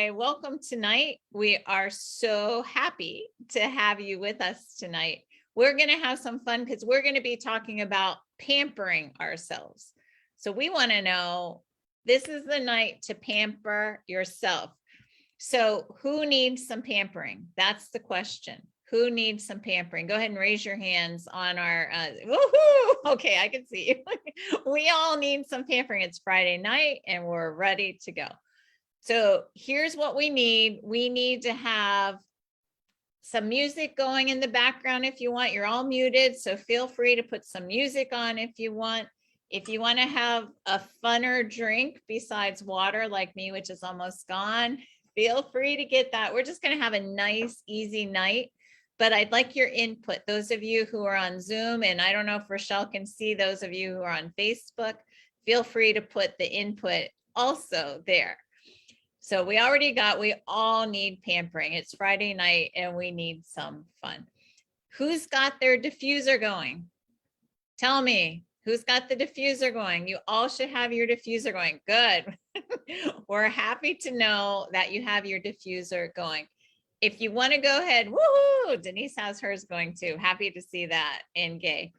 Hi, welcome tonight. We are so happy to have you with us tonight. We're going to have some fun because we're going to be talking about pampering ourselves. So we want to know, this is the night to pamper yourself. So who needs some pampering? That's the question. Who needs some pampering? Go ahead and raise your hands on our, woohoo! Okay, I can see you. We all need some pampering. It's Friday night and we're ready to go. So here's what we need. We need to have some music going in the background if you want. You're all muted, so feel free to put some music on if you want. If you want to have a funner drink besides water like me, which is almost gone, feel free to get that. We're just going to have a nice, easy night. But I'd like your input. Those of you who are on Zoom, and I don't know if Rochelle can see those of you who are on Facebook, feel free to put the input also there. So we all need pampering. It's Friday night and we need some fun. Who's got their diffuser going? Tell me, who's got the diffuser going? You all should have your diffuser going. Good. We're happy to know that you have your diffuser going. If you want to go ahead, woohoo, Denise has hers going too. Happy to see that in Gay.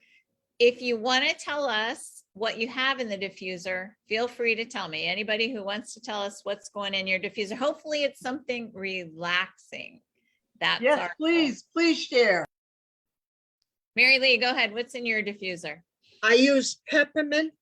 If you want to tell us what you have in the diffuser, feel free to tell me. Anybody who wants to tell us what's going in your diffuser, hopefully it's something relaxing. That's yes, please share. Mary Lee, go ahead. What's in your diffuser? I use peppermint,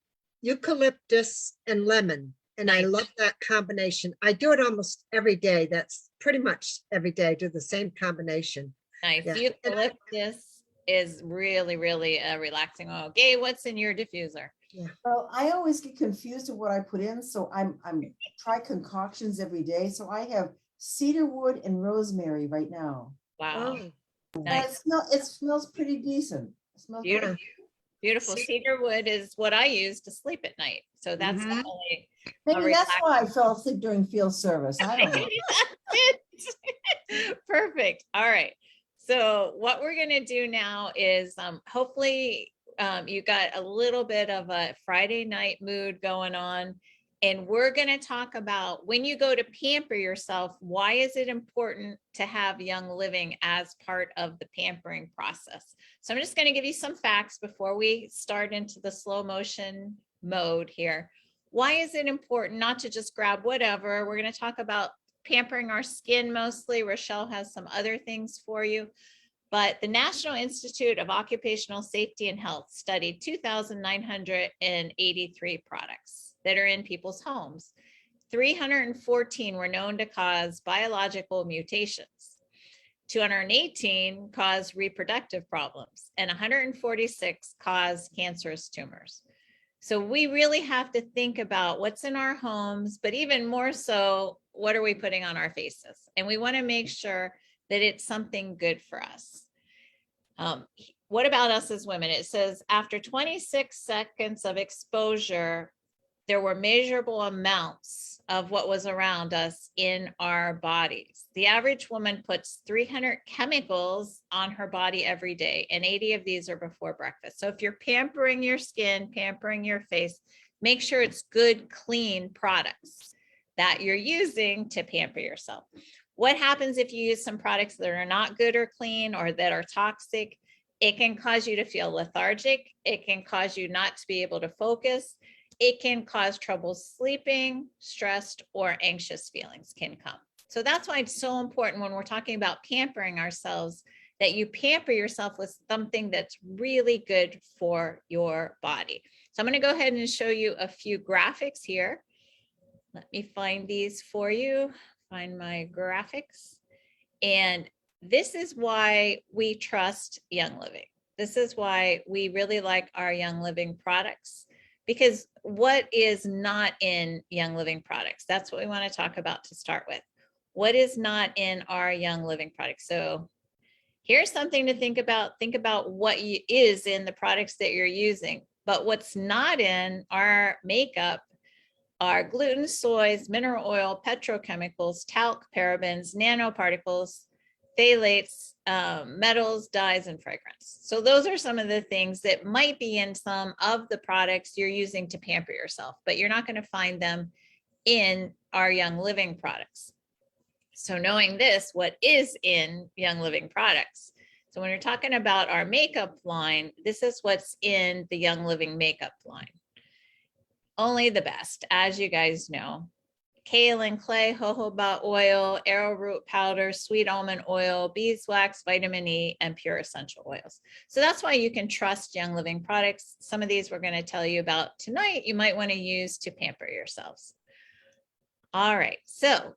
eucalyptus, and lemon, and nice. I love that combination. I do it almost every day. That's pretty much every day. I do the same combination. Nice. Yeah. Eucalyptus is really, really a relaxing oil. Gay, what's in your diffuser? Yeah. Well, I always get confused with what I put in, so I'm try concoctions every day. So I have cedarwood and rosemary right now. Wow. Oh. Nice. It smells pretty decent. It smells beautiful. Beautiful. Cedarwood is what I use to sleep at night. So that's definitely maybe that's why I fell asleep during field service. I don't know. Perfect. All right. So what we're going to do now is hopefully you got a little bit of a Friday night mood going on. And we're going to talk about when you go to pamper yourself, why is it important to have Young Living as part of the pampering process? So I'm just going to give you some facts before we start into the slow motion mode here. Why is it important not to just grab whatever? We're going to talk about pampering our skin mostly. Rochelle has some other things for you. But the National Institute of Occupational Safety and Health studied 2,983 products that are in people's homes. 314 were known to cause biological mutations. 218 caused reproductive problems, and 146 caused cancerous tumors. So we really have to think about what's in our homes, but even more so, what are we putting on our faces? And we want to make sure that it's something good for us. What about us as women? It says after 26 seconds of exposure, there were measurable amounts of what was around us in our bodies. The average woman puts 300 chemicals on her body every day, and 80 of these are before breakfast. So if you're pampering your skin, pampering your face, make sure it's good, clean products that you're using to pamper yourself. What happens if you use some products that are not good or clean or that are toxic? It can cause you to feel lethargic. It can cause you not to be able to focus. It can cause trouble sleeping, stressed, or anxious feelings can come. So that's why it's so important when we're talking about pampering ourselves, that you pamper yourself with something that's really good for your body. So I'm going to go ahead and show you a few graphics here. Let me find these for you. Find my graphics. And this is why we trust Young Living. This is why we really like our Young Living products, because what is not in Young Living products? That's what we want to talk about to start with. What is not in our Young Living products? So here's something to think about. Think about what is in the products that you're using, but what's not in our makeup are gluten, soys, mineral oil, petrochemicals, talc, parabens, nanoparticles, phthalates, metals, dyes, and fragrance. So those are some of the things that might be in some of the products you're using to pamper yourself, but you're not going to find them in our Young Living products. So knowing this, what is in Young Living products? So when you're talking about our makeup line, this is what's in the Young Living makeup line. Only the best, as you guys know. Kaolin clay, jojoba oil, arrowroot powder, sweet almond oil, beeswax, vitamin E, and pure essential oils. So that's why you can trust Young Living products. Some of these we're going to tell you about tonight, you might want to use to pamper yourselves. All right, so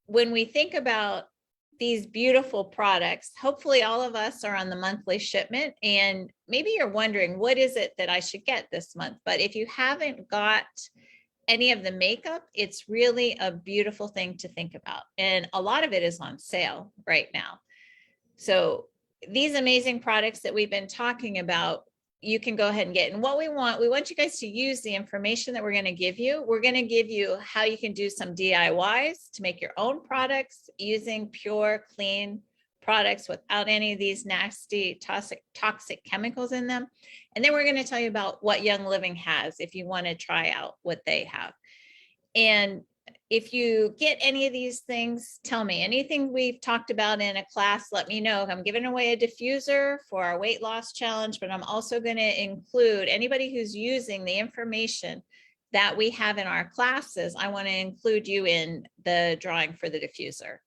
when we think about these beautiful products, hopefully all of us are on the monthly shipment, and maybe you're wondering, what is it that I should get this month? But if you haven't got any of the makeup, it's really a beautiful thing to think about. And a lot of it is on sale right now. So these amazing products that we've been talking about, you can go ahead and get. And what we want you guys to use the information that we're going to give you. We're going to give you how you can do some DIYs to make your own products using pure, clean products without any of these nasty toxic chemicals in them. And then we're going to tell you about what Young Living has if you want to try out what they have. And if you get any of these things, tell me. Anything we've talked about in a class, let me know. I'm giving away a diffuser for our weight loss challenge, but I'm also going to include anybody who's using the information that we have in our classes. I want to include you in the drawing for the diffuser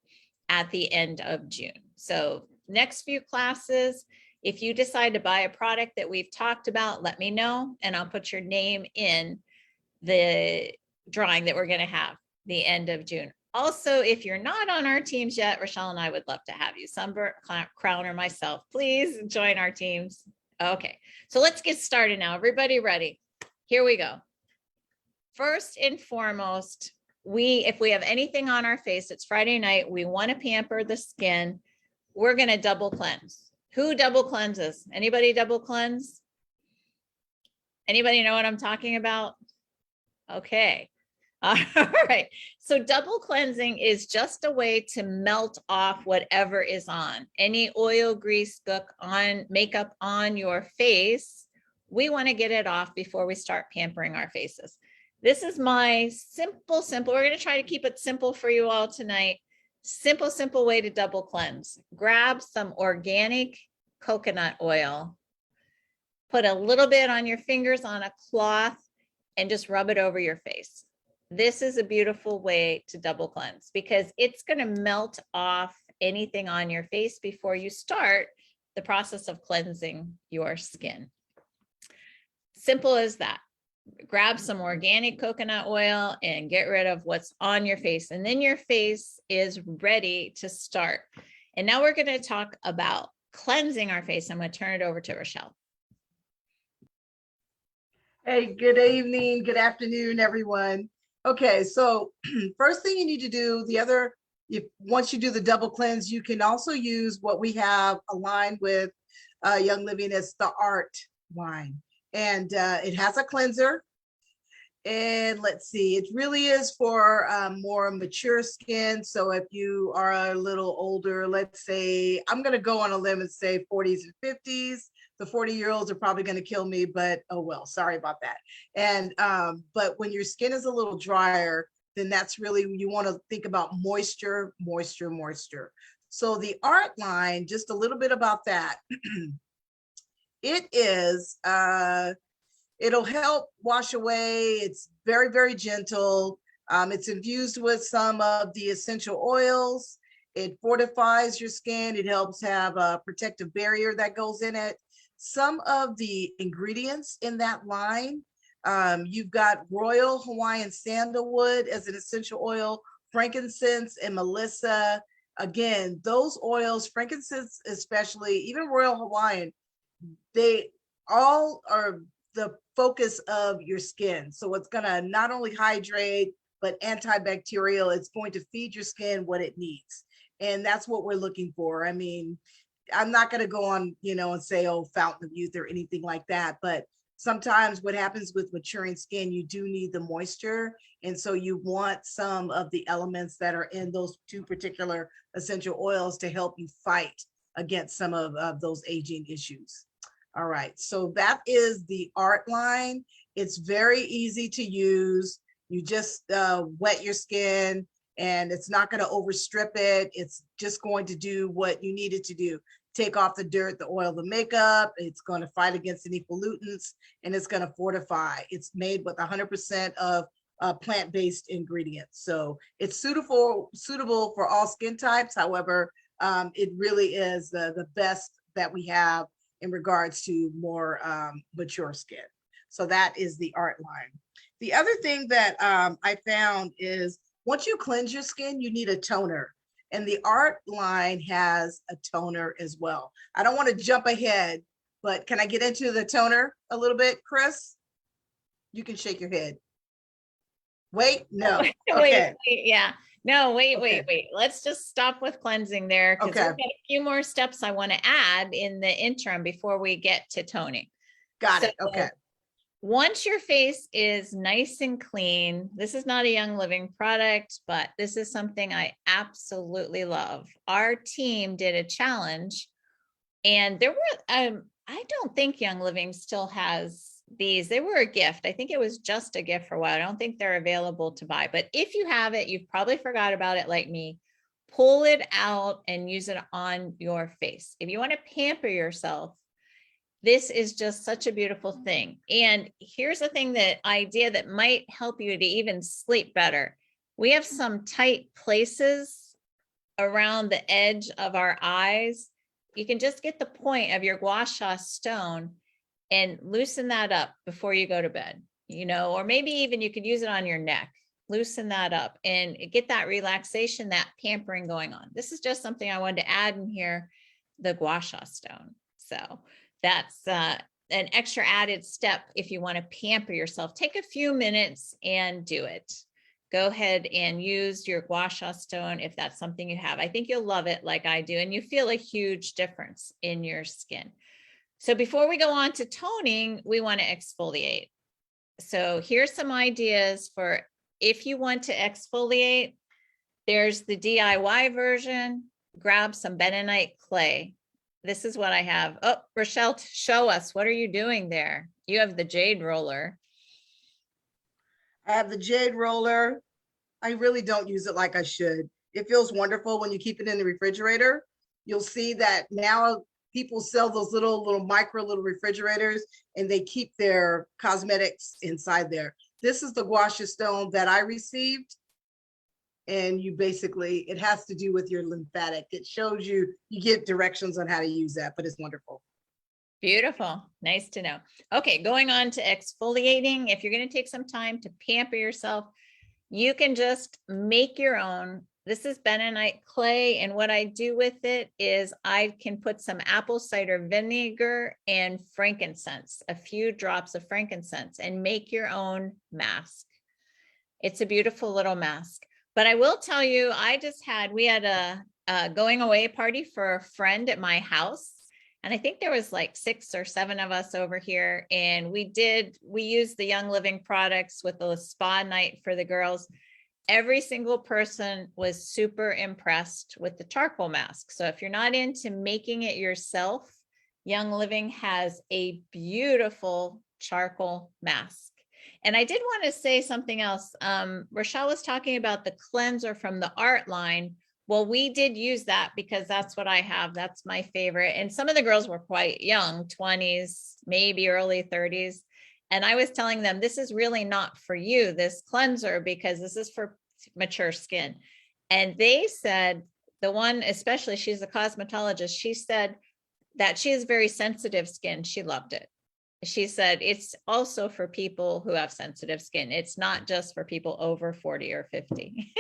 at the end of June. So next few classes, if you decide to buy a product that we've talked about, let me know, and I'll put your name in the drawing that we're going to have the end of June. Also, if you're not on our teams yet, Rochelle and I would love to have you. Sunburnt, Crown, or myself, please join our teams. Okay, so let's get started now. Everybody ready? Here we go. First and foremost, if we have anything on our face, it's Friday night, we want to pamper the skin, we're going to double cleanse. Who double cleanses? Anybody double cleanse? Anybody know what I'm talking about? Okay. All right. So double cleansing is just a way to melt off whatever is on. Any oil, grease, makeup on your face, we want to get it off before we start pampering our faces. This is my simple, we're going to try to keep it simple for you all tonight. Simple way to double cleanse. Grab some organic coconut oil, put a little bit on your fingers on a cloth, and just rub it over your face. This is a beautiful way to double cleanse because it's going to melt off anything on your face before you start the process of cleansing your skin. Simple as that. Grab some organic coconut oil and get rid of what's on your face. And then your face is ready to start. And now we're going to talk about cleansing our face. I'm going to turn it over to Rochelle. Hey, good evening, good afternoon, everyone. Okay, so first thing you need to do, once you do the double cleanse, you can also use what we have aligned with Young Living as the Art line. And it has a cleanser. And let's see, it really is for more mature skin. So if you are a little older, let's say, I'm going to go on a limb and say 40s and 50s. The 40-year-olds are probably going to kill me, but oh well, sorry about that. And but when your skin is a little drier, then that's really, you want to think about moisture. So the Art line, just a little bit about that. It is, it'll help wash away. It's very, very gentle. It's infused with some of the essential oils. It fortifies your skin. It helps have a protective barrier that goes in it. Some of the ingredients in that line, you've got Royal Hawaiian Sandalwood as an essential oil, frankincense and melissa. Again, those oils, frankincense especially, even Royal Hawaiian, they all are the focus of your skin. So it's gonna not only hydrate, but antibacterial. It's going to feed your skin what it needs. And that's what we're looking for. I mean, I'm not going to go on, and say, oh, fountain of youth or anything like that. But sometimes what happens with maturing skin, you do need the moisture. And so you want some of the elements that are in those two particular essential oils to help you fight against some of those aging issues. All right. So that is the Art line. It's very easy to use. You just wet your skin and it's not going to overstrip it. It's just going to do what you need it to do. Take off the dirt, the oil, the makeup. It's going to fight against any pollutants, and it's going to fortify. It's made with 100% of plant-based ingredients. So it's suitable for all skin types. However, it really is the best that we have in regards to more mature skin. So that is the Art line. The other thing that I found is once you cleanse your skin, you need a toner. And the Art line has a toner as well. I don't want to jump ahead, but can I get into the toner a little bit, Chris? You can shake your head. Wait, no. Okay. Wait, yeah. No, wait. Okay. Let's just stop with cleansing there because Okay. we've got a few more steps I want to add in the interim before we get to toning. Got it. Okay. Once your face is nice and clean, this is not a Young Living product, but this is something I absolutely love. Our team did a challenge, and there were, I don't think Young Living still has these. They were a gift. I think it was just a gift for a while. I don't think they're available to buy, but if you have it, you've probably forgot about it like me. Pull it out and use it on your face. If you want to pamper yourself, this is just such a beautiful thing. And here's the thing, that idea that might help you to even sleep better. We have some tight places around the edge of our eyes. You can just get the point of your Gua Sha Stone and loosen that up before you go to bed, or maybe even you could use it on your neck. Loosen that up and get that relaxation, that pampering going on. This is just something I wanted to add in here, the Gua Sha Stone. So that's an extra added step if you want to pamper yourself. Take a few minutes and do it. Go ahead and use your Gua Sha Stone if that's something you have. I think you'll love it like I do, and you feel a huge difference in your skin. So before we go on to toning, we want to exfoliate. So here's some ideas for if you want to exfoliate. There's the DIY version. Grab some bentonite clay. This is what I have. Oh, Rochelle, show us. What are you doing there? You have the jade roller. I have the jade roller. I really don't use it like I should. It feels wonderful when you keep it in the refrigerator. You'll see that now people sell those little micro refrigerators, and they keep their cosmetics inside there. This is the Gua Sha Stone that I received. And you basically, it has to do with your lymphatic. It shows you, you get directions on how to use that, but it's wonderful. Beautiful. Nice to know. Okay, going on to exfoliating. If you're going to take some time to pamper yourself, you can just make your own. This is bentonite clay, and what I do with it is I can put some apple cider vinegar and frankincense, a few drops of frankincense, and make your own mask. It's a beautiful little mask. But I will tell you, we had a going away party for a friend at my house. And I think there was like 6 or 7 of us over here. And we used the Young Living products with the spa night for the girls. Every single person was super impressed with the charcoal mask. So if you're not into making it yourself, Young Living has a beautiful charcoal mask. And I did want to say something else. Rochelle was talking about the cleanser from the Art line. Well, we did use that because that's what I have. That's my favorite. And some of the girls were quite young, 20s, maybe early 30s. And I was telling them, this is really not for you, this cleanser, because this is for mature skin. And they said, the one, especially, she's a cosmetologist, she said that she has very sensitive skin. She loved it. She said it's also for people who have sensitive skin. It's not just for people over 40 or 50.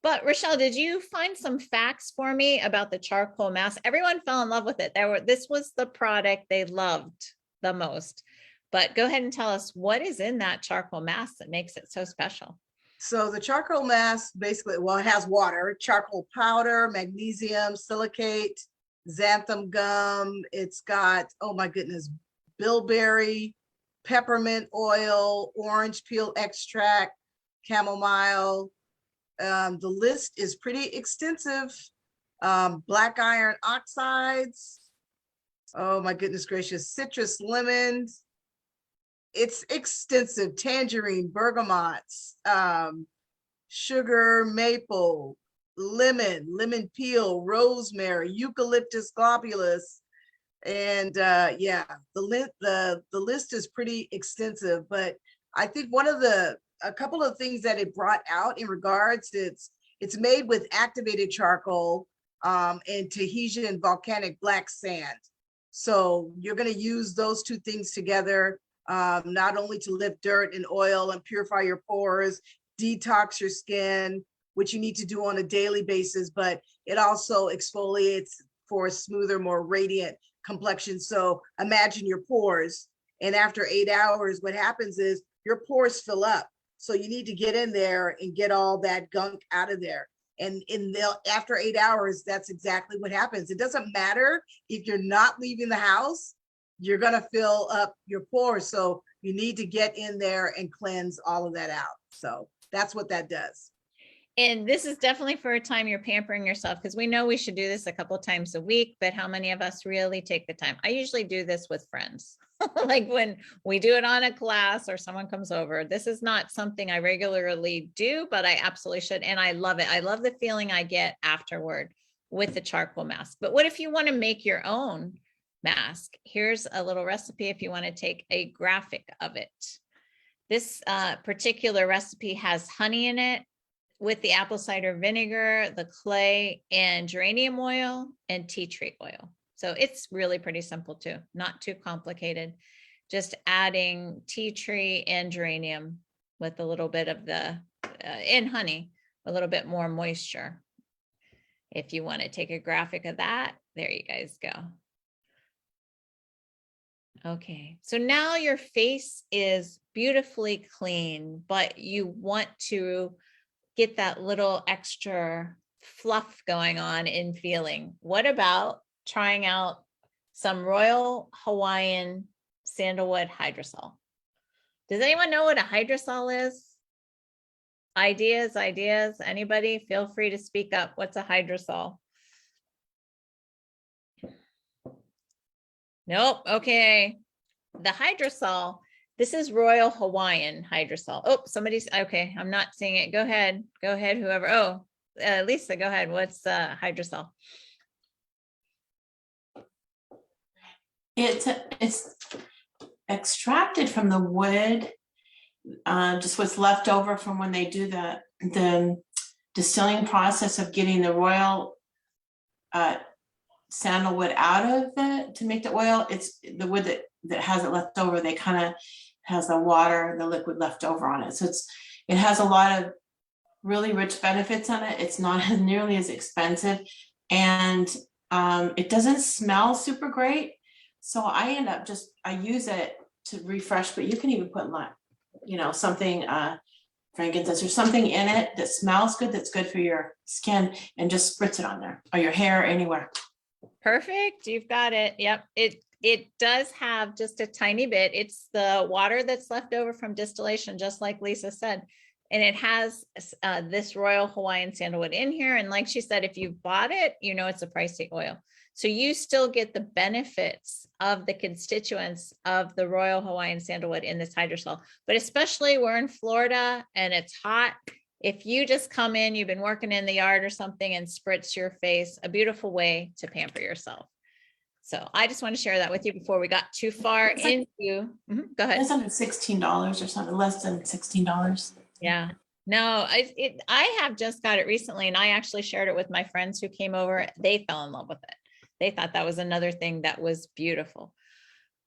But Rochelle, did you find some facts for me about the charcoal mask? Everyone fell in love with it. This was the product they loved the most. But go ahead and tell us what is in that charcoal mask that makes it so special. So the charcoal mask basically, well, it has water, charcoal powder, magnesium, silicate, xanthan gum. It's got, oh my goodness, bilberry, peppermint oil, orange peel extract, chamomile. The list is pretty extensive. Black iron oxides. Oh my goodness gracious, citrus lemons. It's extensive. Tangerine, bergamots, sugar, maple, lemon peel, rosemary, eucalyptus globulus. And yeah, the list is pretty extensive, but I think a couple of things that it brought out in regards, it's made with activated charcoal and Tahitian volcanic black sand. So you're going to use those two things together, not only to lift dirt and oil and purify your pores, detox your skin, which you need to do on a daily basis, but it also exfoliates for a smoother, more radiant complexion. So imagine your pores, and after 8 hours, what happens is your pores fill up. So you need to get in there and get all that gunk out of there. And after 8 hours, that's exactly what happens. It doesn't matter if you're not leaving the house, you're gonna fill up your pores. So you need to get in there and cleanse all of that out. So that's what that does. And this is definitely for a time you're pampering yourself, because we know we should do this a couple times a week, but how many of us really take the time? I usually do this with friends. Like when we do it on a class or someone comes over. This is not something I regularly do, but I absolutely should. And I love it. I love the feeling I get afterward with the charcoal mask. But what if you want to make your own mask? Here's a little recipe if you want to take a graphic of it. This particular recipe has honey in it with the apple cider vinegar, the clay, and geranium oil and tea tree oil. So it's really pretty simple too, not too complicated. Just adding tea tree and geranium with a little bit of the, and honey, a little bit more moisture. If you want to take a graphic of that, there you guys go. Okay, so now your face is beautifully clean, but you want to get that little extra fluff going on in feeling. What about trying out some Royal Hawaiian Sandalwood Hydrosol? Does anyone know what a hydrosol is? Ideas, anybody? Feel free to speak up. What's a hydrosol? Nope. Okay. The hydrosol, this is Royal Hawaiian Hydrosol. Oh, somebody's okay. I'm not seeing it. Go ahead. Go ahead, whoever. Oh, Lisa, go ahead. What's hydrosol? It's extracted from the wood, just what's left over from when they do the distilling process of getting the royal sandalwood out of it to make the oil. It's the wood that has it left over. They kind of has the water, the liquid left over on it. So it has a lot of really rich benefits on it. It's not nearly as expensive, and it doesn't smell super great. So I end up I use it to refresh, but you can even put something, frankincense or something in it that smells good, that's good for your skin, and just spritz it on there or your hair, anywhere. Perfect. You've got it. Yep. It does have just a tiny bit. It's the water that's left over from distillation, just like Lisa said. And it has this Royal Hawaiian Sandalwood in here. And like she said, if you bought it, it's a pricey oil. So you still get the benefits of the constituents of the Royal Hawaiian Sandalwood in this hydrosol. But especially we're in Florida and it's hot. If you just come in, you've been working in the yard or something and spritz your face, a beautiful way to pamper yourself. So I just want to share that with you before we got too far into. Go ahead. It's under $16 or something, less than $16. Yeah. No, I have just got it recently, and I actually shared it with my friends who came over. They fell in love with it. They thought that was another thing that was beautiful.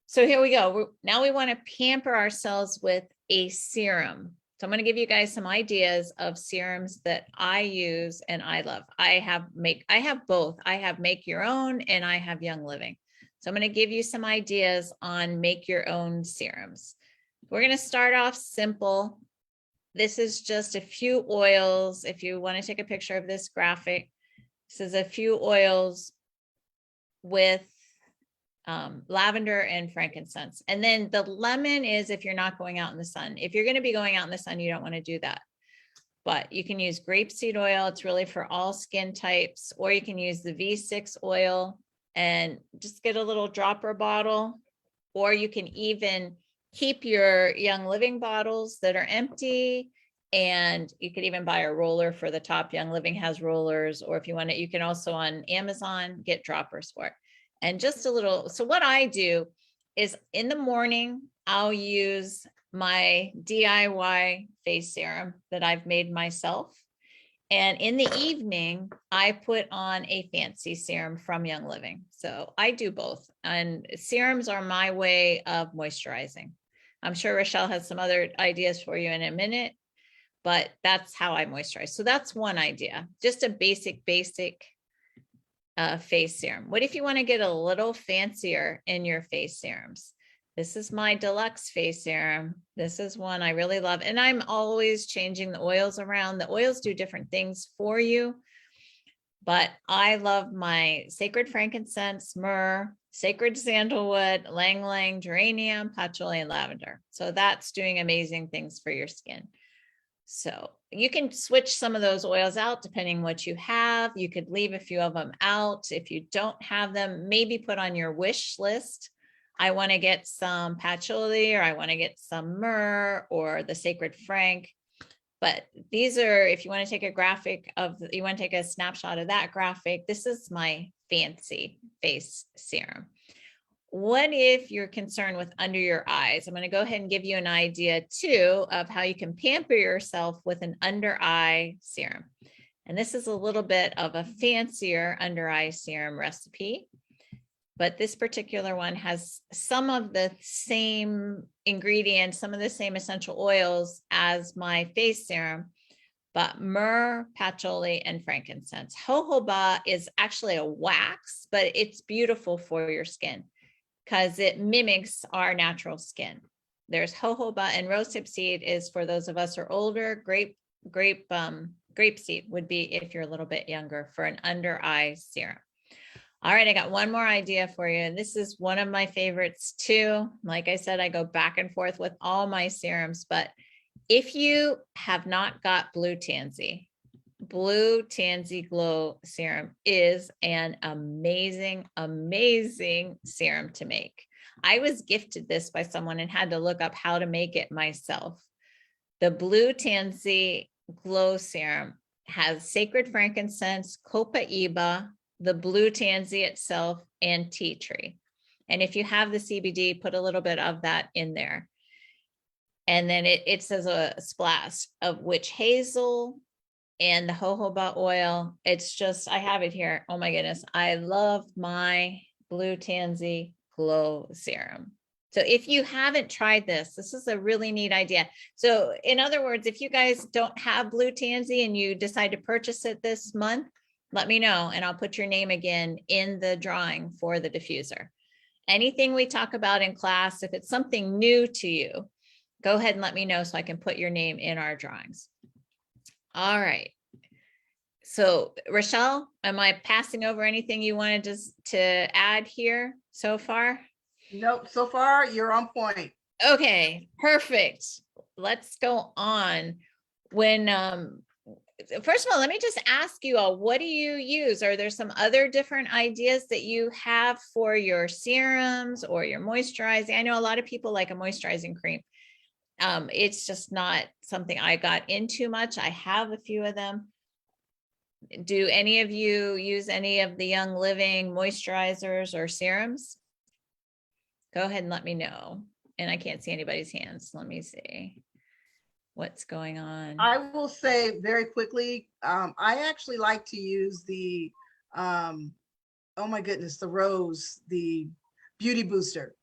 So here we go. Now we want to pamper ourselves with a serum. So I'm going to give you guys some ideas of serums that I use and I love. I have both. I have Make Your Own and I have Young Living. So I'm going to give you some ideas on make your own serums. We're going to start off simple. This is just a few oils. If you want to take a picture of this graphic, this is a few oils with lavender and frankincense. And then the lemon is if you're not going out in the sun. If you're going to be going out in the sun, you don't want to do that. But you can use grapeseed oil. It's really for all skin types. Or you can use the V6 oil and just get a little dropper bottle. Or you can even keep your Young Living bottles that are empty And you could even buy a roller for the top. Young Living has rollers, or if you want it, you can also on Amazon get droppers for it. And just a little, so what I do is in the morning, I'll use my DIY face serum that I've made myself. And in the evening, I put on a fancy serum from Young Living. So I do both. And serums are my way of moisturizing. I'm sure Rochelle has some other ideas for you in a minute, but that's how I moisturize. So that's one idea, just a basic face serum. What if you want to get a little fancier in your face serums? This is my deluxe face serum. This is one I really love. And I'm always changing the oils around. The oils do different things for you, but I love my sacred frankincense, myrrh, sacred sandalwood, lang lang, geranium, patchouli, and lavender. So that's doing amazing things for your skin. So you can switch some of those oils out depending what you have. You could leave a few of them out. If you don't have them, maybe put on your wish list. I want to get some patchouli, or I want to get some myrrh, or the sacred frank. But these are, if you want to take a graphic of, you want to take a snapshot of that graphic, this is my fancy face serum. What if you're concerned with under your eyes? I'm going to go ahead and give you an idea too of how you can pamper yourself with an under eye serum. And this is a little bit of a fancier under eye serum recipe, but this particular one has some of the same ingredients, some of the same essential oils as my face serum, but myrrh, patchouli, and frankincense. Jojoba is actually a wax, but it's beautiful for your skin because it mimics our natural skin. There's jojoba, and rosehip seed is for those of us who are older. Grape seed would be if you're a little bit younger, for an under eye serum. All right, I got one more idea for you. And this is one of my favorites too. Like I said, I go back and forth with all my serums, but if you have not got Blue Tansy Glow Serum is an amazing, amazing serum to make. I was gifted this by someone and had to look up how to make it myself. The Blue Tansy Glow Serum has sacred frankincense, copaiba, the blue tansy itself, and tea tree. And if you have the CBD, put a little bit of that in there. And then it says a splash of witch hazel and the jojoba oil. It's just, I have it here. Oh my goodness. I love my Blue Tansy Glow Serum. So if you haven't tried this, this is a really neat idea. So in other words, if you guys don't have Blue Tansy and you decide to purchase it this month, let me know and I'll put your name again in the drawing for the diffuser. Anything we talk about in class, if it's something new to you, go ahead and let me know so I can put your name in our drawings. All right. So Rochelle, am I passing over anything you wanted to add here so far? Nope, so far you're on point. Okay, perfect. Let's go on. When first of all, let me just ask you all, what do you use? Are there some other different ideas that you have for your serums or your moisturizing? I know a lot of people like a moisturizing cream. It's just not something I got into much. I have a few of them. Do any of you use any of the Young Living moisturizers or serums? Go ahead and let me know. And I can't see anybody's hands. Let me see what's going on. I will say very quickly, I actually like to use the, oh my goodness, the Rose, the Beauty Booster.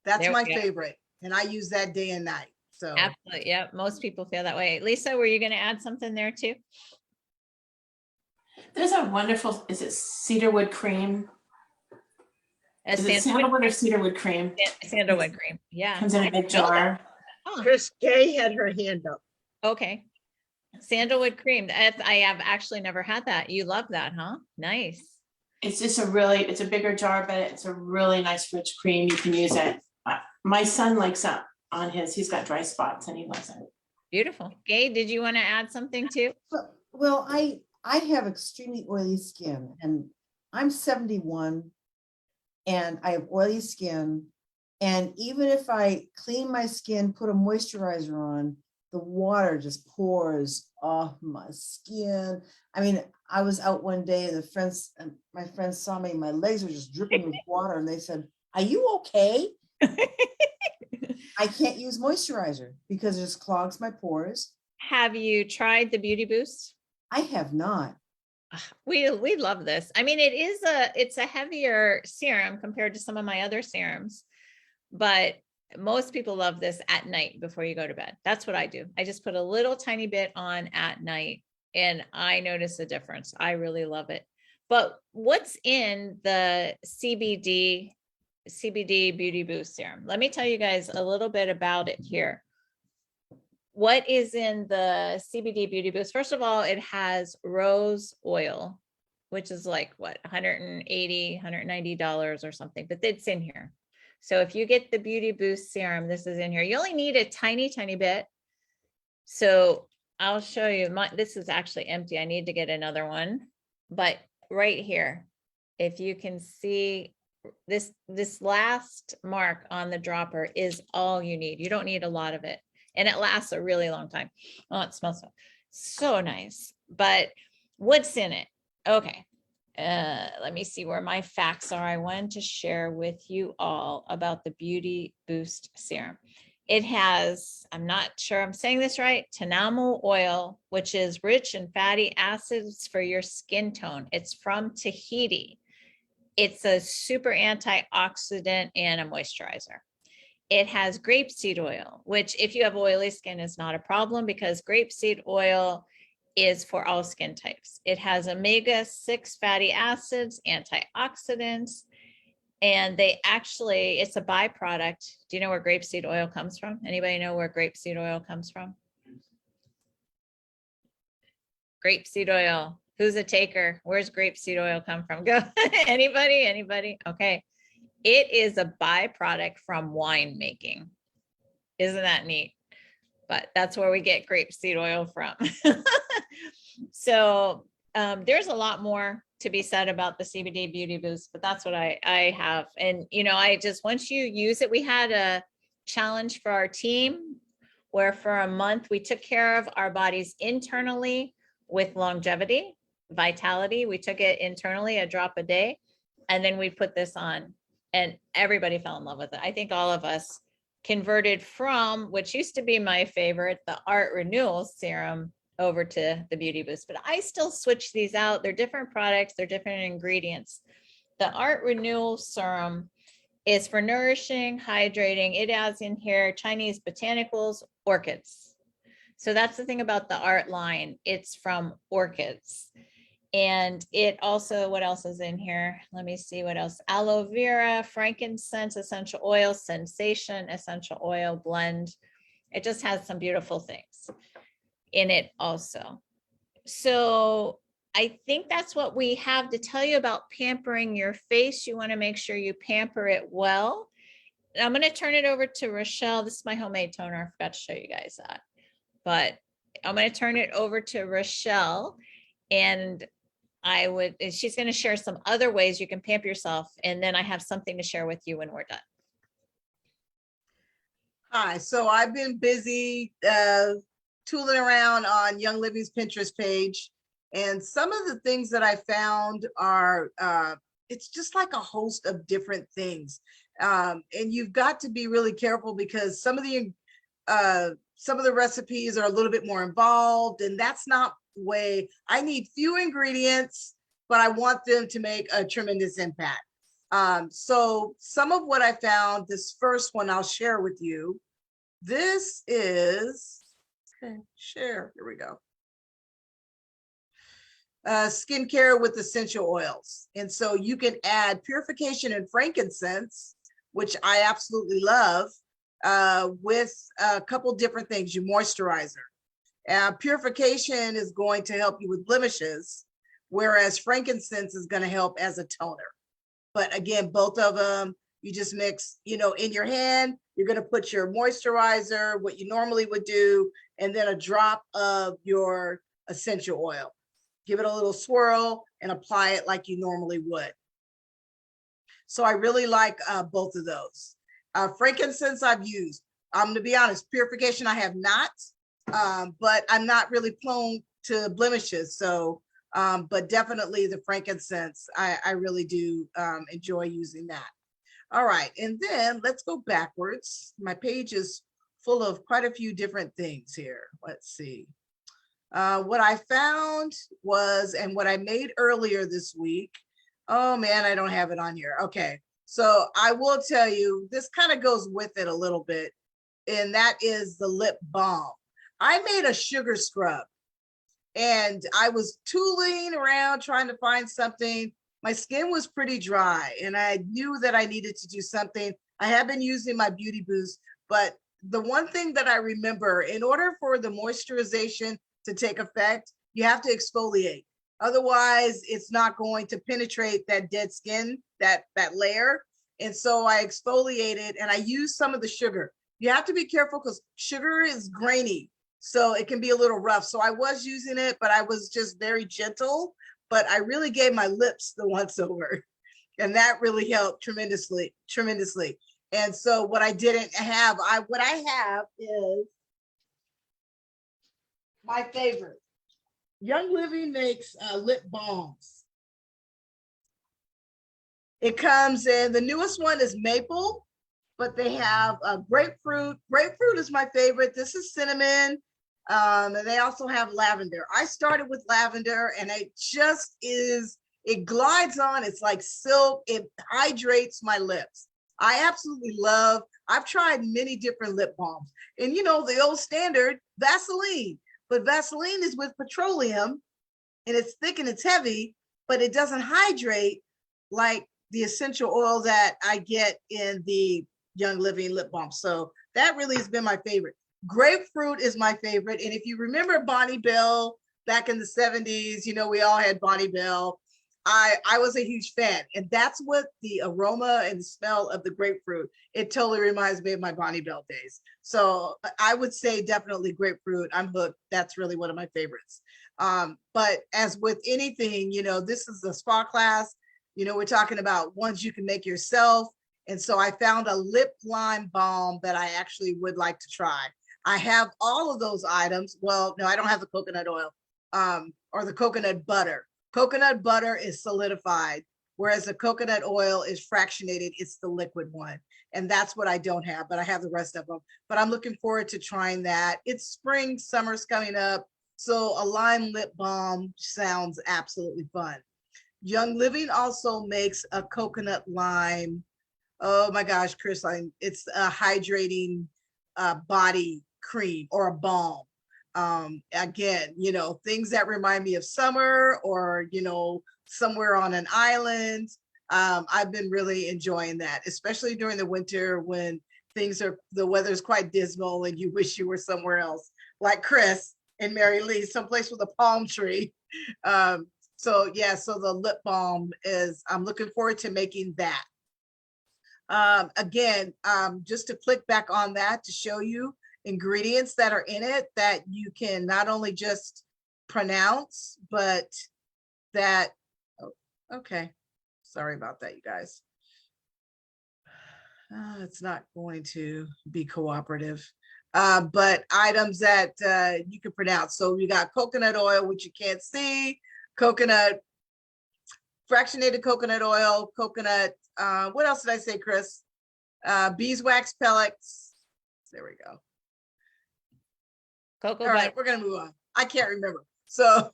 That's my favorite. And I use that day and night. So absolutely. Yeah, most people feel that way. Lisa, were you going to add something there too? There's a wonderful, is it cedarwood cream? Is it sandalwood or cedarwood cream? Sandalwood cream. Yeah. Comes in a big jar. Oh, Chris Gay had her hand up. okay. Sandalwood cream. I have actually never had that. You love that, huh? Nice. It's just it's a bigger jar, but it's a really nice rich cream. You can use it. My son likes that on his, he's got dry spots and he loves it. Beautiful. Gay, did you want to add something too? Well, I have extremely oily skin and I'm 71 and I have oily skin. And even if I clean my skin, put a moisturizer on, the water just pours off my skin. I mean, I was out one day and my friends saw me, my legs were just dripping with water, and they said, "Are you okay?" I can't use moisturizer because it just clogs my pores. Have you tried the Beauty Boost? I have not. We love this. I mean, it's a heavier serum compared to some of my other serums, but most people love this at night before you go to bed. That's what I do. I just put a little tiny bit on at night and I notice a difference. I really love it. But what's in the CBD Beauty Boost serum? Let me tell you guys a little bit about it here. What is in the CBD Beauty Boost? First of all, it has rose oil, which is like what, $180, $190 or something, but it's in here. So if you get the Beauty Boost serum, this is in here. You only need a tiny, tiny bit. So I'll show you, this is actually empty. I need to get another one, but right here, if you can see this last mark on the dropper is all you need. You don't need a lot of it. And it lasts a really long time. Oh, it smells so nice. But what's in it? Okay. Let me see where my facts are. I wanted to share with you all about the Beauty Boost serum. It has, I'm not sure I'm saying this right, Tanamo oil, which is rich in fatty acids for your skin tone. It's from Tahiti. It's a super antioxidant and a moisturizer. It has grapeseed oil, which if you have oily skin is not a problem because grapeseed oil is for all skin types. It has omega-6 fatty acids, antioxidants, and it's a byproduct. Do you know where grapeseed oil comes from? Anybody know where grapeseed oil comes from? Grapeseed oil. Who's a taker? Where's grapeseed oil come from? Go. Anybody? Okay. It is a byproduct from wine making. Isn't that neat? But that's where we get grapeseed oil from. So there's a lot more to be said about the CBD Beauty Boost, but that's what I have. And, once you use it, we had a challenge for our team where for a month we took care of our bodies internally with longevity, vitality. We took it internally, a drop a day, and then we put this on. And everybody fell in love with it. I think all of us converted from, which used to be my favorite, the Art Renewal Serum, over to the Beauty Boost. But I still switch these out. They're different products. They're different ingredients. The Art Renewal Serum is for nourishing, hydrating. It has in here Chinese botanicals, orchids. So that's the thing about the Art line. It's from orchids. And it also, what else is in here? Let me see what else. Aloe vera, frankincense, essential oil, sensation, essential oil blend. It just has some beautiful things in it also. So I think that's what we have to tell you about pampering your face. You want to make sure you pamper it well. And I'm going to turn it over to Rochelle. This is my homemade toner. I forgot to show you guys that. But I'm going to turn it over to Rochelle, and she's going to share some other ways you can pamper yourself. And then I have something to share with you when we're done. Hi, so I've been busy tooling around on Young Living's Pinterest page. And some of the things that I found are, it's just like a host of different things. And you've got to be really careful because some of the recipes are a little bit more involved, and that's not way. I need few ingredients, but I want them to make a tremendous impact. So some of what I found, this first one I'll share with you. This is, okay, share, here we go. Skincare with essential oils. And so you can add purification and frankincense, which I absolutely love, with a couple different things. Your moisturizer. Purification is going to help you with blemishes, whereas frankincense is going to help as a toner. But again, both of them, you just mix, in your hand, you're going to put your moisturizer, what you normally would do, and then a drop of your essential oil. Give it a little swirl and apply it like you normally would. So I really like both of those. Frankincense I've used. I'm going to be honest, purification I have not. but I'm not really prone to blemishes. So, but definitely the frankincense, I really do enjoy using that. All right, and then let's go backwards. My page is full of quite a few different things here. Let's see. What I found was, and what I made earlier this week, oh man, I don't have it on here. Okay, so I will tell you, this kind of goes with it a little bit, and that is the lip balm. I made a sugar scrub, and I was tooling around trying to find something. My skin was pretty dry, and I knew that I needed to do something. I have been using my Beauty Boost, but the one thing that I remember, in order for the moisturization to take effect, you have to exfoliate. Otherwise, it's not going to penetrate that dead skin, that layer. And so I exfoliated, and I used some of the sugar. You have to be careful because sugar is grainy, so it can be a little rough. So I was using it, but I was just very gentle. But I really gave my lips the once over, and that really helped tremendously, tremendously. And so what I didn't have, what I have is my favorite. Young Living makes lip balms. It comes in, the newest one is maple, but they have grapefruit. Grapefruit is my favorite. This is cinnamon. And they also have lavender. I started with lavender, and it just is, it glides on. It's like silk. It hydrates my lips. I absolutely love, I've tried many different lip balms. And you know, the old standard, Vaseline. But Vaseline is with petroleum, and it's thick and it's heavy, but it doesn't hydrate like the essential oil that I get in the Young Living lip balm. So that really has been my favorite. Grapefruit is my favorite. And if you remember Bonnie Bell back in the 70s, you know, we all had Bonnie Bell. I was a huge fan. And that's what the aroma and the smell of the grapefruit, it totally reminds me of my Bonnie Bell days. So I would say definitely grapefruit. I'm hooked. That's really one of my favorites. But as with anything, you know, this is a spa class. You know, we're talking about ones you can make yourself. And so I found a lip lime balm that I actually would like to try. I have all of those items. Well, no, I don't have the coconut oil or the coconut butter. Coconut butter is solidified, whereas the coconut oil is fractionated. It's the liquid one. And that's what I don't have, but I have the rest of them. But I'm looking forward to trying that. It's spring, summer's coming up. So a lime lip balm sounds absolutely fun. Young Living also makes a coconut lime. Oh my gosh, Chris, it's a hydrating body cream or a balm. Again, you know, things that remind me of summer, or, you know, somewhere on an island. I've been really enjoying that, especially during the winter when the weather's quite dismal and you wish you were somewhere else, like Chris and Mary Lee, someplace with a palm tree. So yeah, so the lip balm is, I'm looking forward to making that. Again, just to click back on that to show you ingredients that are in it that you can not only just pronounce, but that, oh, okay, sorry about that, you guys. It's not going to be cooperative, but items that you can pronounce. So we got coconut oil, which you can't see, coconut, fractionated coconut oil, coconut, what else did I say, Chris? Beeswax pellets. There we go. Cocoa All right, butter. we're gonna move on. I can't remember. So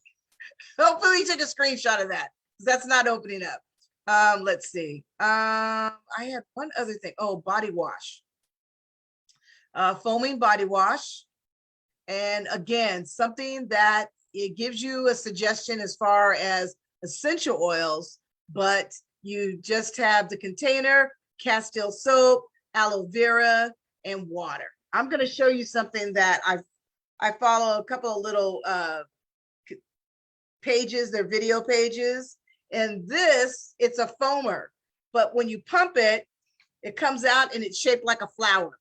hopefully you took a screenshot of that, because that's not opening up. Let's see. I had one other thing. Oh, body wash. Foaming body wash. And again, something that it gives you a suggestion as far as essential oils, but you just have the container, Castile soap, aloe vera, and water. I'm going to show you something that I follow a couple of little pages, they're video pages. And this, it's a foamer, but when you pump it, it comes out and it's shaped like a flower.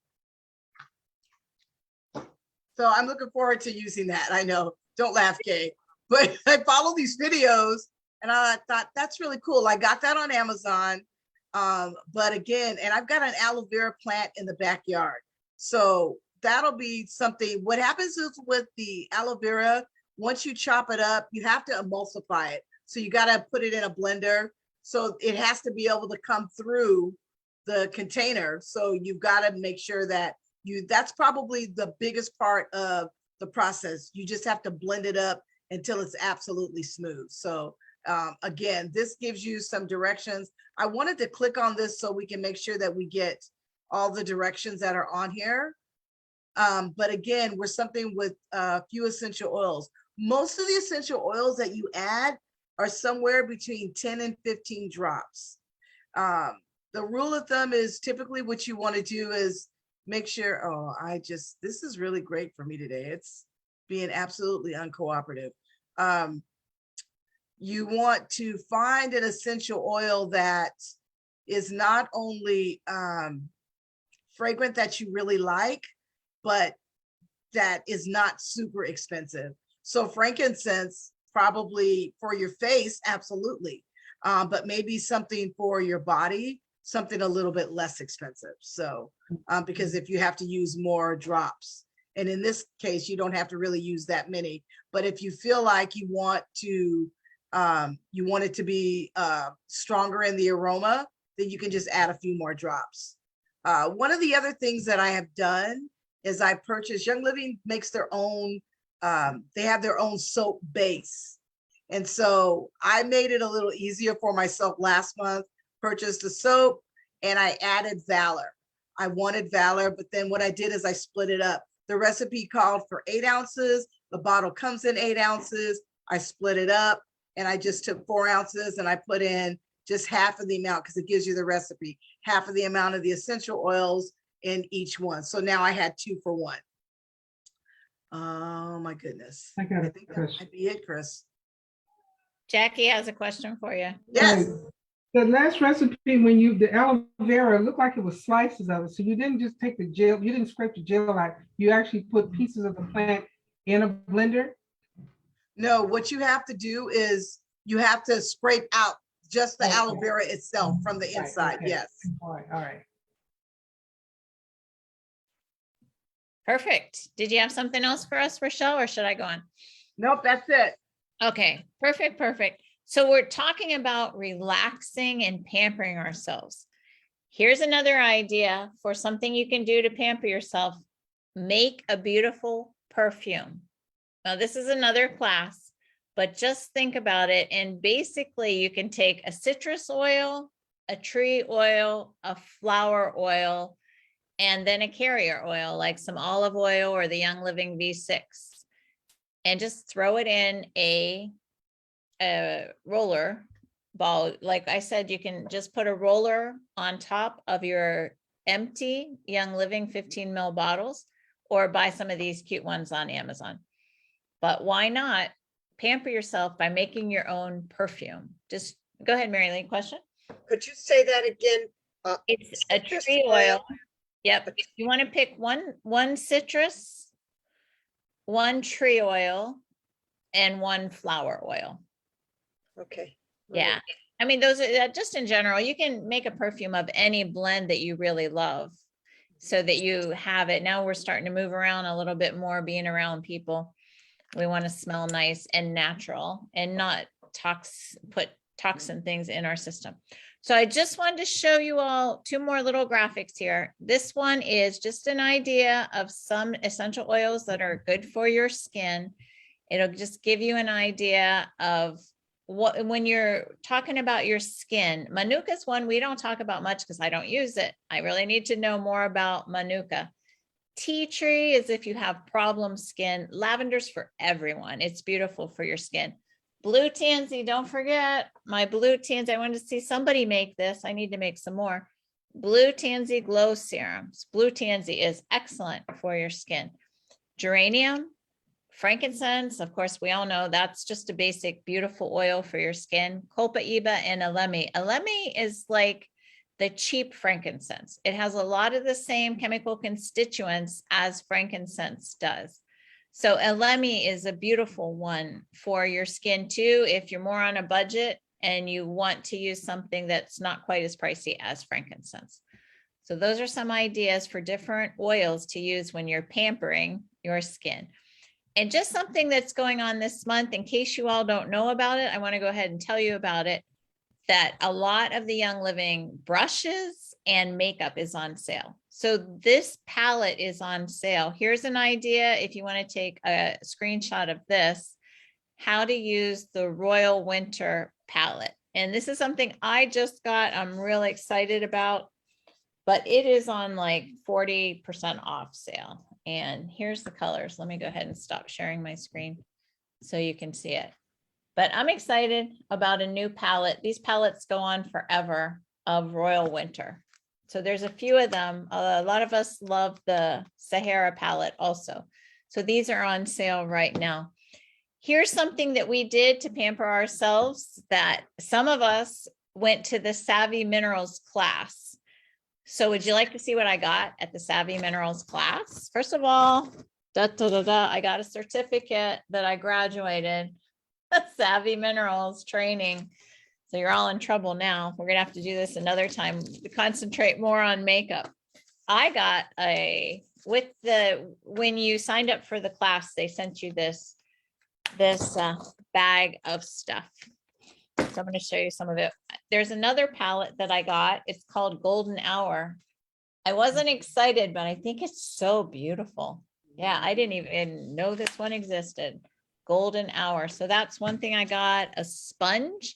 So I'm looking forward to using that. I know, don't laugh, Kay, but I follow these videos and I thought that's really cool. I got that on Amazon. But again, and I've got an aloe vera plant in the backyard. So that'll be something. What happens is with the aloe vera, once you chop it up, you have to emulsify it. So you got to put it in a blender. So it has to be able to come through the container. So you've got to make sure that that's probably the biggest part of the process. You just have to blend it up until it's absolutely smooth. So again, this gives you some directions. I wanted to click on this so we can make sure that we get all the directions that are on here. But again, we're something with a few essential oils. Most of the essential oils that you add are somewhere between 10 and 15 drops. The rule of thumb is typically what you want to do is make sure, this is really great for me today. It's being absolutely uncooperative. You want to find an essential oil that is not only fragrant that you really like, but that is not super expensive. So frankincense, probably for your face, absolutely. But maybe something for your body, something a little bit less expensive. So, because if you have to use more drops, and in this case, you don't have to really use that many, but if you feel like you want it to be stronger in the aroma, then you can just add a few more drops. One of the other things that I have done is I purchased, Young Living makes their own, they have their own soap base. And so I made it a little easier for myself last month, purchased the soap, and I added Valor. I wanted Valor, but then what I did is I split it up. The recipe called for 8 ounces. The bottle comes in 8 ounces. I split it up and I just took 4 ounces and I put in just half of the amount because it gives you the recipe, half of the amount of the essential oils in each one. So now I had 2 for 1. Oh my goodness. I got it, think that Chris. might be it, Chris. Jackie has a question for you. Yes. The last recipe, the aloe vera looked like it was slices of it. So you didn't just take the gel, you didn't scrape the gel out. You actually put pieces of the plant in a blender? No, what you have to do is you have to scrape out just the Okay. aloe vera itself from the Right, inside. okay. Yes. All right. Perfect. Did you have something else for us, Rochelle, or should I go on? Nope, that's it. Okay, perfect. So we're talking about relaxing and pampering ourselves. Here's another idea for something you can do to pamper yourself. Make a beautiful perfume. Now, this is another class, but just think about it. And basically, you can take a citrus oil, a tree oil, a flower oil, and then a carrier oil, like some olive oil or the Young Living V6, and just throw it in a roller ball. Like I said, you can just put a roller on top of your empty Young Living 15 ml bottles, or buy some of these cute ones on Amazon. But why not pamper yourself by making your own perfume? Just go ahead, Mary Lee, question? Could you say that again? It's a Citrus tree oil. oil. Yep. You want to pick one citrus, one tree oil, and one flower oil. Okay. Yeah. I mean, those are just in general, you can make a perfume of any blend that you really love so that you have it. Now we're starting to move around a little bit more, being around people. We want to smell nice and natural and not put toxin things in our system. So I just wanted to show you all 2 more little graphics here. This one is just an idea of some essential oils that are good for your skin. It'll just give you an idea of what, when you're talking about your skin. Manuka is one we don't talk about much because I don't use it. I really need to know more about Manuka. Tea tree is if you have problem skin. Lavender's for everyone. It's beautiful for your skin. Blue tansy, don't forget my blue tansy. I wanted to see somebody make this. I need to make some more. Blue tansy glow serums. Blue tansy is excellent for your skin. Geranium, frankincense, of course, we all know that's just a basic, beautiful oil for your skin. Copaiba and elemi. Elemi is like the cheap frankincense. It has a lot of the same chemical constituents as frankincense does. So elemi is a beautiful one for your skin too, if you're more on a budget and you want to use something that's not quite as pricey as frankincense. So those are some ideas for different oils to use when you're pampering your skin. And just something that's going on this month, in case you all don't know about it, I want to go ahead and tell you about it, that a lot of the Young Living brushes and makeup is on sale. So this palette is on sale. Here's an idea if you want to take a screenshot of this, how to use the Royal Winter palette. And this is something I just got, I'm really excited about, but it is on like 40% off sale. And here's the colors. Let me go ahead and stop sharing my screen so you can see it. But I'm excited about a new palette. These palettes go on forever of Royal Winter. So there's a few of them. A lot of us love the Sahara palette also. So these are on sale right now. Here's something that we did to pamper ourselves, that some of us went to the Savvy Minerals class. So would you like to see what I got at the Savvy Minerals class? First of all, I got a certificate that I graduated Savvy Minerals training. So you're all in trouble now. We're gonna have to do this another time to concentrate more on makeup. I got when you signed up for the class, they sent you this bag of stuff. So I'm going to show you some of it. There's another palette that I got. It's called Golden Hour. I wasn't excited, but I think it's so beautiful. Yeah, I didn't even know this one existed. Golden Hour. So that's one thing I got. A sponge.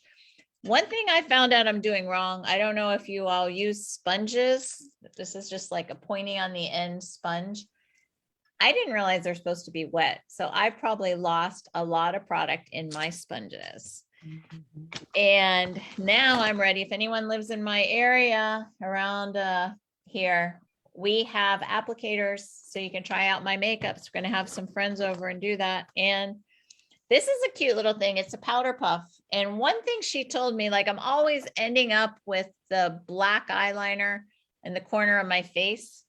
One thing I found out I'm doing wrong. I don't know if you all use sponges. This is just like a pointy on the end sponge. I didn't realize they're supposed to be wet. So I probably lost a lot of product in my sponges. And now I'm ready. If anyone lives in my area around here, we have applicators so you can try out my makeups. We're going to have some friends over and do that. And this is a cute little thing. It's a powder puff. And one thing she told me, like I'm always ending up with the black eyeliner in the corner of my face.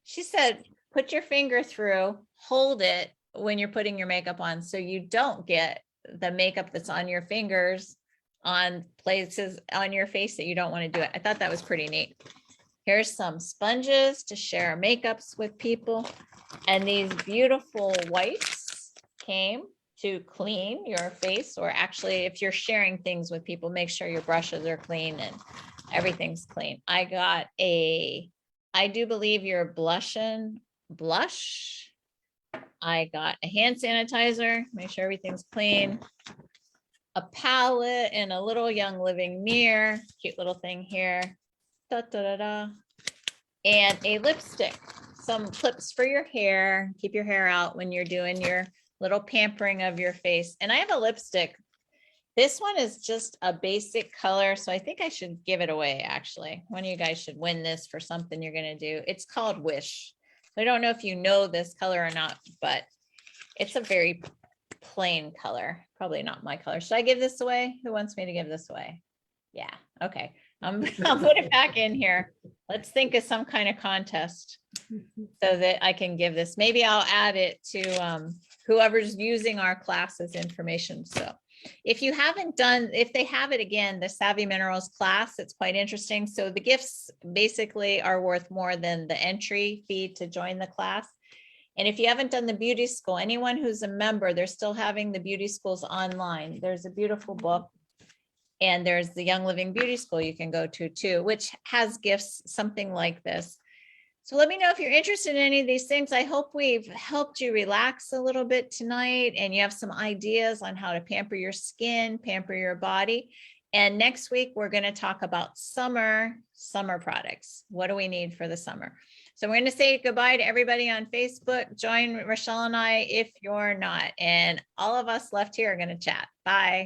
She said, put your finger through, hold it when you're putting your makeup on so you don't get the makeup that's on your fingers on places on your face that you don't want to do it. I thought that was pretty neat. Here's some sponges to share makeups with people. And these beautiful wipes came to clean your face, or actually if you're sharing things with people, make sure your brushes are clean and everything's clean. I got I do believe you're blushing blush. I got a hand sanitizer, make sure everything's clean, a palette and a little Young Living mirror, cute little thing here, and a lipstick, some clips for your hair, keep your hair out when you're doing your little pampering of your face. And I have a lipstick. This one is just a basic color, so I think I should give it away actually. One of you guys should win this for something you're gonna do. It's called Wish. I don't know if you know this color or not, but it's a very plain color. Probably not my color. Should I give this away? Who wants me to give this away? Yeah, okay. I'll put it back in here. Let's think of some kind of contest so that I can give this. Maybe I'll add it to whoever's using our classes information. So if you haven't done, if they have it again, the Savvy Minerals class, it's quite interesting. So the gifts basically are worth more than the entry fee to join the class. And if you haven't done the beauty school, anyone who's a member, they're still having the beauty schools online. There's a beautiful book. And there's the Young Living Beauty School you can go to too, which has gifts, something like this. So let me know if you're interested in any of these things. I hope we've helped you relax a little bit tonight and you have some ideas on how to pamper your skin, pamper your body. And next week, we're going to talk about summer products. What do we need for the summer? So we're going to say goodbye to everybody on Facebook. Join Rochelle and I if you're not. And all of us left here are going to chat. Bye.